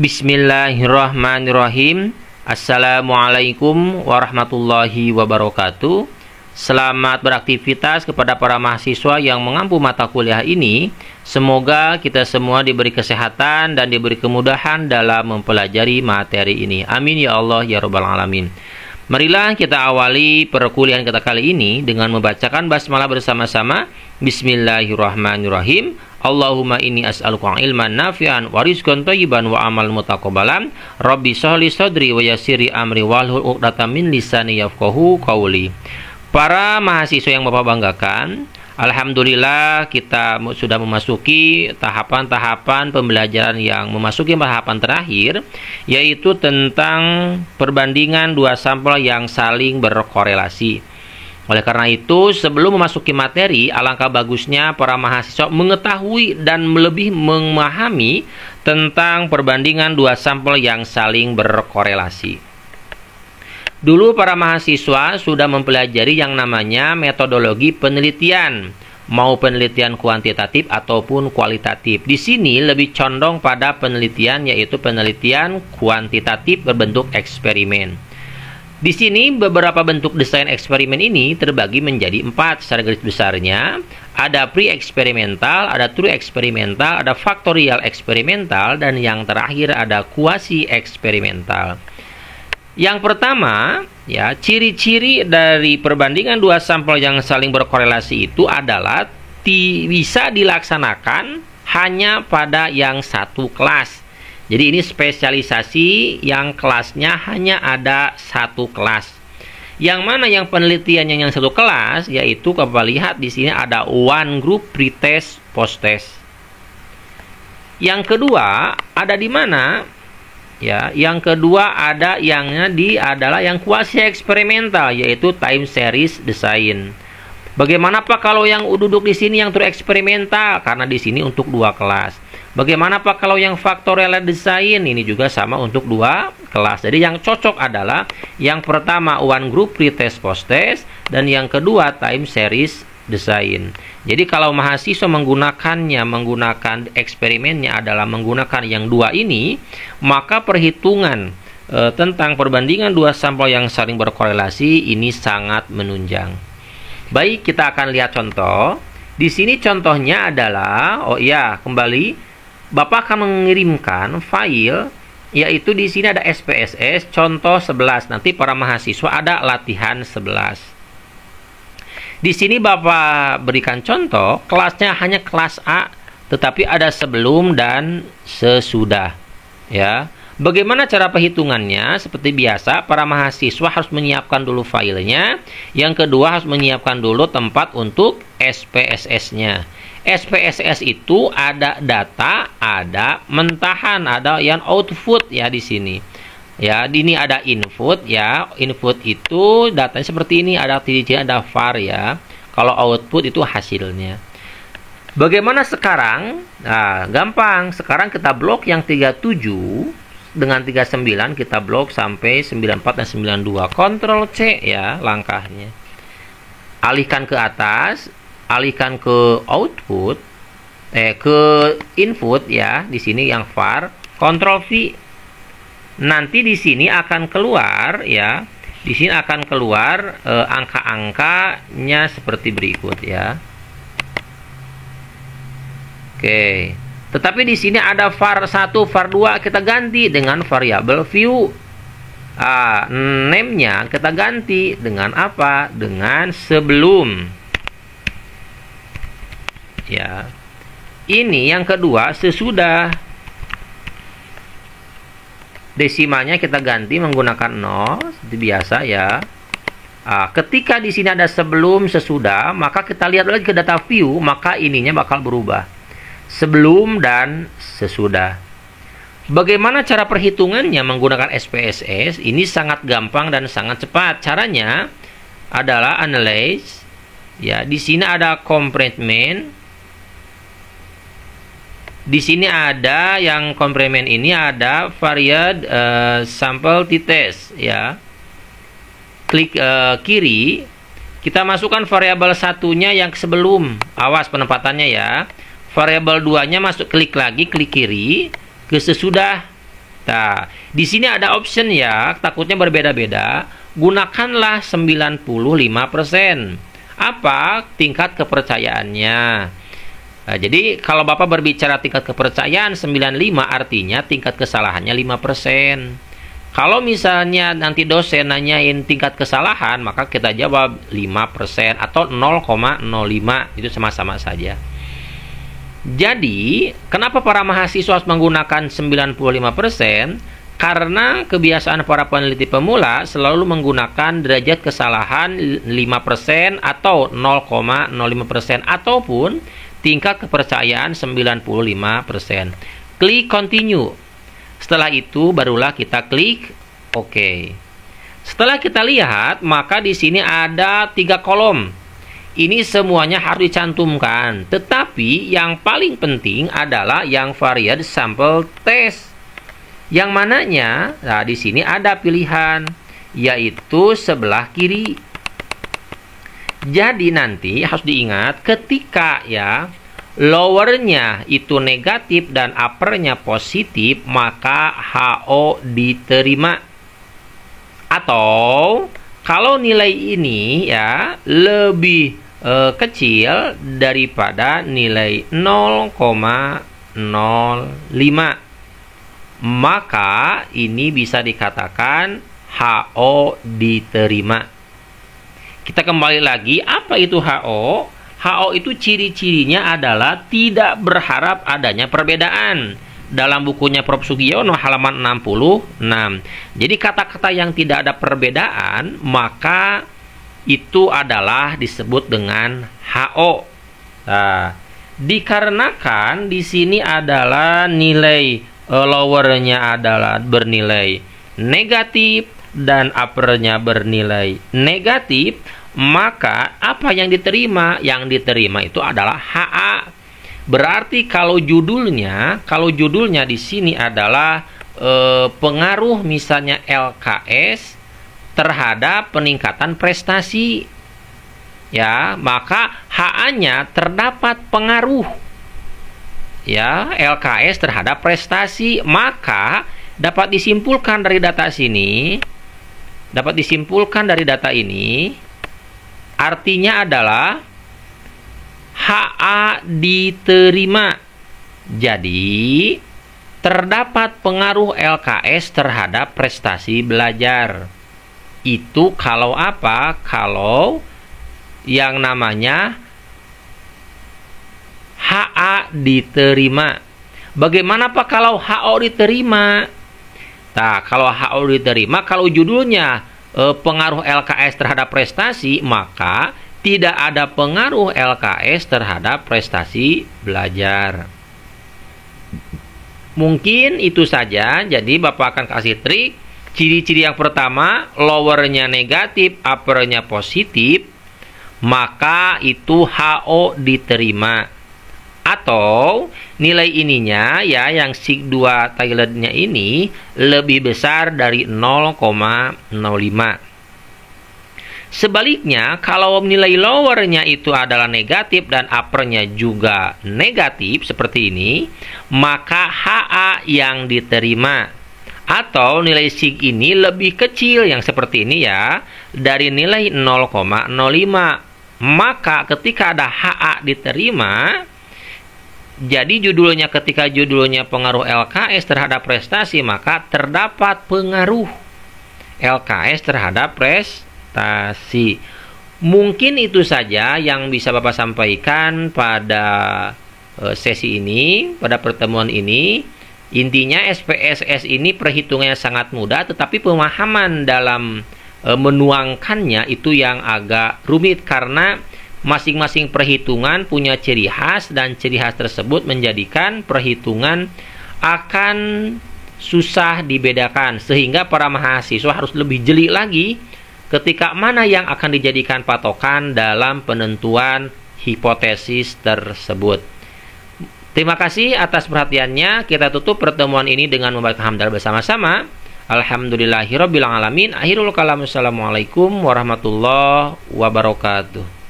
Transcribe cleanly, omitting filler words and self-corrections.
Bismillahirrahmanirrahim. Assalamualaikum warahmatullahi wabarakatuh. Selamat beraktivitas kepada para mahasiswa yang mengampu mata kuliah ini. Semoga kita semua diberi kesehatan dan diberi kemudahan dalam mempelajari materi ini. Amin ya Allah ya Rabbal Alamin. Marilah kita awali perkuliahan kita kali ini dengan membacakan basmalah bersama-sama. Bismillahirrahmanirrahim. Allahumma inni as'aluka ilman nafi'an wa rizqan thayyiban wa amal mutaqabbalan. Rabbi shrah li sadri wa yassir li amri wahlul 'uqdatam min lisani yafqahu qawli. Para mahasiswa yang Bapak banggakan, alhamdulillah kita sudah memasuki tahapan-tahapan pembelajaran yang memasuki tahapan terakhir, yaitu tentang perbandingan dua sampel yang saling berkorelasi. Oleh karena itu, sebelum memasuki materi, alangkah bagusnya para mahasiswa mengetahui dan lebih memahami tentang perbandingan dua sampel yang saling berkorelasi. Dulu para mahasiswa sudah mempelajari yang namanya metodologi penelitian, mau penelitian kuantitatif ataupun kualitatif. Di sini lebih condong pada penelitian, yaitu penelitian kuantitatif berbentuk eksperimen. Di sini beberapa bentuk desain eksperimen ini terbagi menjadi 4 secara garis besarnya. Ada pre-eksperimental, ada true eksperimental, ada faktorial eksperimental, dan yang terakhir ada kuasi eksperimental. Yang pertama, ya, ciri-ciri dari perbandingan dua sampel yang saling berkorelasi itu adalah bisa dilaksanakan hanya pada yang satu kelas. Jadi ini spesialisasi yang kelasnya hanya ada satu kelas. Yang mana yang penelitiannya yang satu kelas, yaitu Bapak lihat di sini ada one group pretest posttest. Yang kedua ada di mana? Ya, yang kedua ada adalah yang kuasi eksperimental, yaitu time series design. Bagaimana Pak kalau yang duduk di sini yang true eksperimental? Karena di sini untuk dua kelas. Bagaimana Pak kalau yang faktorial design? Ini juga sama untuk dua kelas. Jadi yang cocok adalah yang pertama one group pretest posttest dan yang kedua time series design. Jadi kalau mahasiswa menggunakan eksperimennya adalah menggunakan yang dua ini, maka perhitungan tentang perbandingan dua sampel yang saling berkorelasi ini sangat menunjang. Baik, kita akan lihat contoh. Di sini contohnya adalah, kembali Bapak akan mengirimkan file, yaitu di sini ada SPSS contoh 11. Nanti para mahasiswa ada latihan 11. Di sini Bapak berikan contoh, kelasnya hanya kelas A, tetapi ada sebelum dan sesudah. Ya. Bagaimana cara perhitungannya? Seperti biasa, para mahasiswa harus menyiapkan dulu filenya. Yang kedua harus menyiapkan dulu tempat untuk SPSS-nya. SPSS itu ada data, ada mentahan, ada yang output ya di sini. Ya, di ini ada input ya. Input itu datanya seperti ini, ada titik, ada var ya. Kalau output itu hasilnya. Bagaimana sekarang? Nah, gampang. Sekarang kita blok yang 37 dengan 39 kita blok sampai 94 dan 92. Ctrl C ya langkahnya. Alihkan ke atas, alihkan ke output, ke input ya, di sini yang var, Ctrl V. Nanti di sini akan keluar ya. Di sini akan keluar angka-angkanya seperti berikut ya. Oke. Tetapi di sini ada var 1, var 2 kita ganti dengan variabel view. Name-nya kita ganti dengan apa? Dengan sebelum. Ya. Ini yang kedua sesudah. Desimalnya kita ganti menggunakan 0 seperti biasa ya. Ketika di sini ada sebelum sesudah, maka kita lihat lagi ke data view, maka ininya bakal berubah. Sebelum dan sesudah. Bagaimana cara perhitungannya menggunakan SPSS? Ini sangat gampang dan sangat cepat. Caranya adalah analyze. Ya, di sini ada complement. Di sini ada yang complement ini ada varied sample t-test ya. Klik kiri, kita masukkan variabel satunya yang sebelum. Awas penempatannya ya. Variabel 2-nya masuk, klik lagi, klik kiri ke sesudah. Nah, di sini ada option ya, takutnya berbeda-beda. Gunakanlah 95%. Apa tingkat kepercayaannya? Nah, jadi kalau Bapak berbicara tingkat kepercayaan 95, artinya tingkat kesalahannya 5%. Kalau misalnya nanti dosen nanyain tingkat kesalahan, maka kita jawab 5% atau 0,05. Itu sama-sama saja. Jadi, kenapa para mahasiswa harus menggunakan 95%? Karena kebiasaan para peneliti pemula selalu menggunakan derajat kesalahan 5% atau 0,05% ataupun tingkat kepercayaan 95%. Klik continue. Setelah itu barulah kita klik OK. Setelah kita lihat, maka di sini ada 3 kolom. Ini semuanya harus dicantumkan. Tetapi yang paling penting adalah yang varied sample test. Yang mananya, nah di sini ada pilihan, yaitu sebelah kiri. Jadi nanti harus diingat ketika ya lowernya itu negatif dan uppernya positif, maka HO diterima. Atau kalau nilai ini ya lebih kecil daripada nilai 0,05, maka ini bisa dikatakan HO diterima. Kita kembali lagi, apa itu HO? HO itu ciri-cirinya adalah tidak berharap adanya perbedaan. Dalam bukunya Prof. Sugiono halaman 66. Jadi kata-kata yang tidak ada perbedaan, maka itu adalah disebut dengan HO. Nah, dikarenakan di sini adalah nilai lowernya adalah bernilai negatif dan uppernya bernilai negatif, maka apa yang diterima? Yang diterima itu adalah HA. Berarti kalau judulnya di sini adalah pengaruh misalnya LKS terhadap peningkatan prestasi, ya, maka HA-nya terdapat pengaruh ya LKS terhadap prestasi, maka dapat disimpulkan dari data ini artinya adalah HA diterima. Jadi terdapat pengaruh LKS terhadap prestasi belajar. Itu kalau apa? Kalau yang namanya HA diterima. Bagaimana Pak kalau HO diterima? Nah, kalau HO diterima, kalau judulnya pengaruh LKS terhadap prestasi, maka tidak ada pengaruh LKS terhadap prestasi belajar. Mungkin itu saja. Jadi Bapak akan kasih trik. Ciri-ciri yang pertama, lowernya negatif, uppernya positif, maka itu HO diterima. Atau nilai ininya ya yang sig2 Thailandnya ini lebih besar dari 0,05. Sebaliknya, kalau nilai lowernya itu adalah negatif dan uppernya juga negatif seperti ini, maka HA yang diterima. Atau nilai sig ini lebih kecil yang seperti ini ya, dari nilai 0,05. Maka ketika ada HA diterima, jadi ketika judulnya pengaruh LKS terhadap prestasi, maka terdapat pengaruh LKS terhadap prestasi. Mungkin itu saja yang bisa Bapak sampaikan pada sesi ini, pada pertemuan ini. Intinya SPSS ini perhitungannya sangat mudah, tetapi pemahaman dalam menuangkannya itu yang agak rumit, karena masing-masing perhitungan punya ciri khas, dan ciri khas tersebut menjadikan perhitungan akan susah dibedakan, sehingga para mahasiswa harus lebih jeli lagi ketika mana yang akan dijadikan patokan dalam penentuan hipotesis tersebut. Terima kasih atas perhatiannya. Kita tutup pertemuan ini dengan membaca hamdalah bersama-sama. Alhamdulillahirabbil alamin. Akhirul kalam. Assalamualaikum warahmatullahi wabarakatuh.